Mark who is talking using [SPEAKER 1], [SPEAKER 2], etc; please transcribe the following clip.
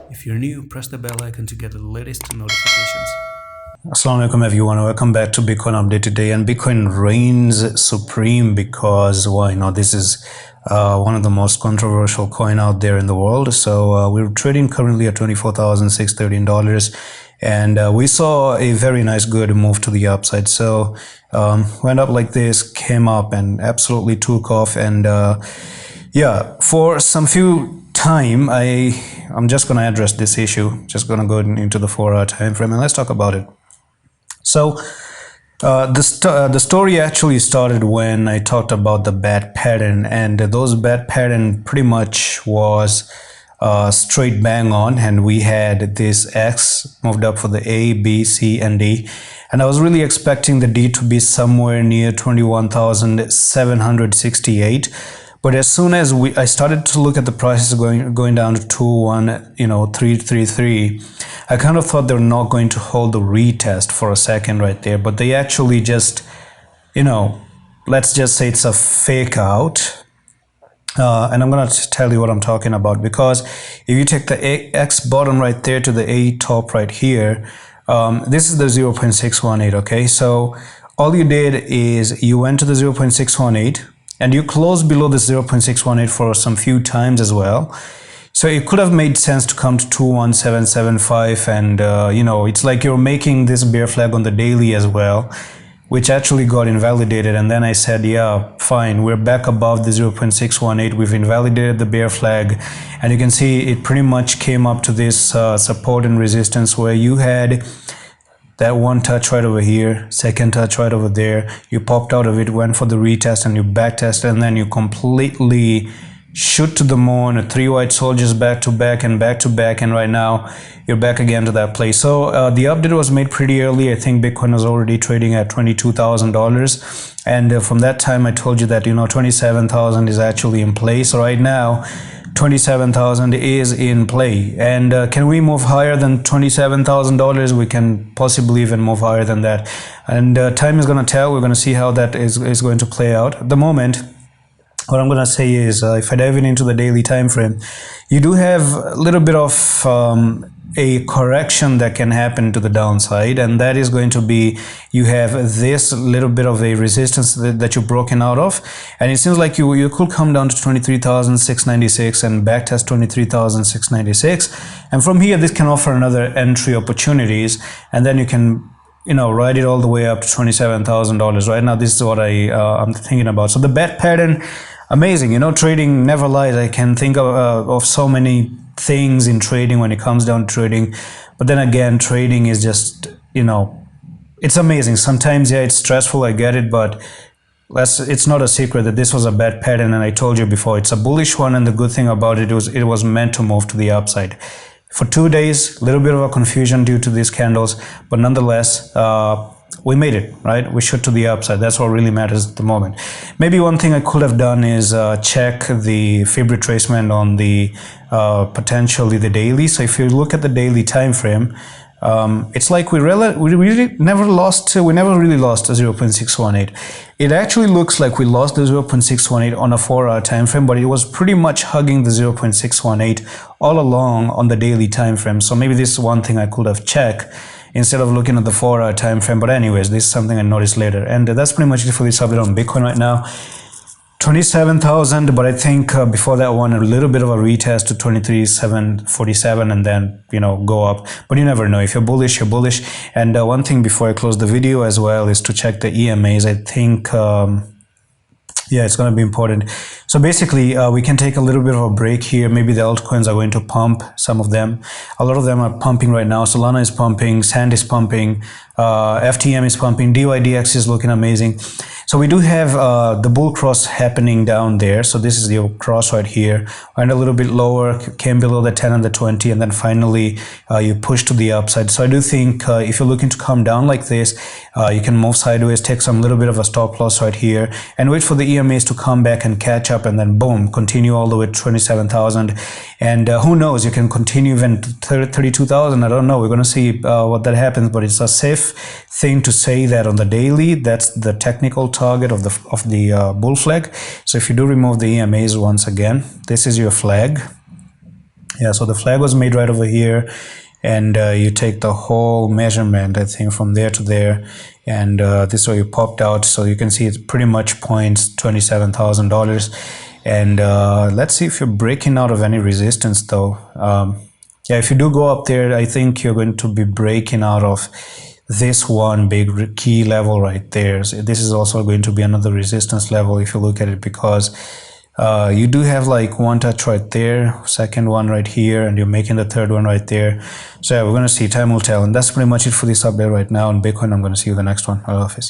[SPEAKER 1] If you're new, press the bell icon to get the latest notifications.
[SPEAKER 2] Assalamu alaikum everyone, welcome back to Bitcoin Update today. And Bitcoin reigns supreme because why not? This is one of the most controversial coin out there in the world. So we're trading currently at $24,613, and we saw a very nice good move to the upside. So went up like this, came up and absolutely took off. And yeah, for some few time I'm just going to address this issue, just going to go into the 4-hour time frame and let's talk about it. So the story actually started when I talked about the bad pattern, and those bad pattern pretty much was straight bang on, and we had this X moved up for the A, B, C, and D, and I was really expecting the D to be somewhere near 21,768. But as soon as I started to look at the prices going down to 333, I kind of thought they were not going to hold the retest for a second right there. But they actually just, let's just say it's a fake out. And I'm going to tell you what I'm talking about, because if you take the X bottom right there to the A top right here, this is the 0.618, okay? So all you did is you went to the 0.618, and you closed below the 0.618 for some few times as well. So it could have made sense to come to 21775, and it's like you're making this bear flag on the daily as well, which actually got invalidated. And then I said, yeah, fine, we're back above the 0.618, we've invalidated the bear flag, and you can see it pretty much came up to this support and resistance where you had that one touch right over here, second touch right over there, you popped out of it, went for the retest, and you back tested, and then you completely shoot to the moon, 3 white soldiers back to back, and right now you're back again to that place. So the update was made pretty early. I think Bitcoin was already trading at $22,000, and from that time I told you that 27,000 is actually in place. So right now 27,000 is in play, and can we move higher than $27,000? We can possibly even move higher than that, and time is going to tell. We're going to see how that is going to play out. At the moment, what I'm going to say is if I dive into the daily time frame, you do have a little bit of a correction that can happen to the downside, and that is going to be you have this little bit of a resistance that you've broken out of, and it seems like you could come down to 23,696 and backtest 23,696, and from here this can offer another entry opportunities, and then you can ride it all the way up to $27,000. Right now this is what I'm thinking about. So the bet pattern, amazing. Trading never lies. I can think of so many things in trading when it comes down to trading, but then again, trading is just it's amazing. Sometimes, yeah, it's stressful, I get it, but it's not a secret that this was a bad pattern, and I told you before, it's a bullish one, and the good thing about it was meant to move to the upside. For 2 days, a little bit of a confusion due to these candles, but nonetheless, we made it, right? We shoot to the upside. That's what really matters at the moment. Maybe one thing I could have done is check the fib retracement on the potentially the daily. So if you look at the daily time frame, it's like we never really lost 0.618. It actually looks like we lost the 0.618 on a 4-hour time frame, but it was pretty much hugging the 0.618 all along on the daily time frame. So maybe this is one thing I could have checked instead of looking at the 4-hour time frame. But anyways, this is something I noticed later, and that's pretty much it for this update on Bitcoin right now. 27,000, but I think before that one, a little bit of a retest to 23,747, and then go up. But you never know. If you're bullish, you're bullish. And one thing before I close the video as well is to check the EMAs. I think yeah, it's going to be important. So basically, we can take a little bit of a break here. Maybe the altcoins are going to pump, some of them. A lot of them are pumping right now. Solana is pumping, Sand is pumping, FTM is pumping, DYDX is looking amazing. So we do have the bull cross happening down there. So this is the cross right here. Went a little bit lower, came below the 10 and the 20, and then finally you push to the upside. So I do think if you're looking to come down like this, you can move sideways, take some little bit of a stop loss right here, and wait for the EMAs to come back and catch up, and then boom, continue all the way to 27,000. And who knows, you can continue even to 32,000. I don't know. We're going to see what that happens, but it's a safe thing to say that on the daily, that's the technical target of the bull flag. So if you do remove the EMAs once again, this is your flag. Yeah, so the flag was made right over here, and you take the whole measurement, I think, from there to there, and this is where you popped out. So you can see it pretty much points $27,000. And let's see if you're breaking out of any resistance, though. Yeah, if you do go up there, I think you're going to be breaking out of this one big key level right there. So this is also going to be another resistance level if you look at it, because you do have like one touch right there, second one right here, and you're making the third one right there. So yeah, we're going to see, time will tell. And that's pretty much it for this update right now on Bitcoin. I'm going to see you in the next one. Allah Hafiz.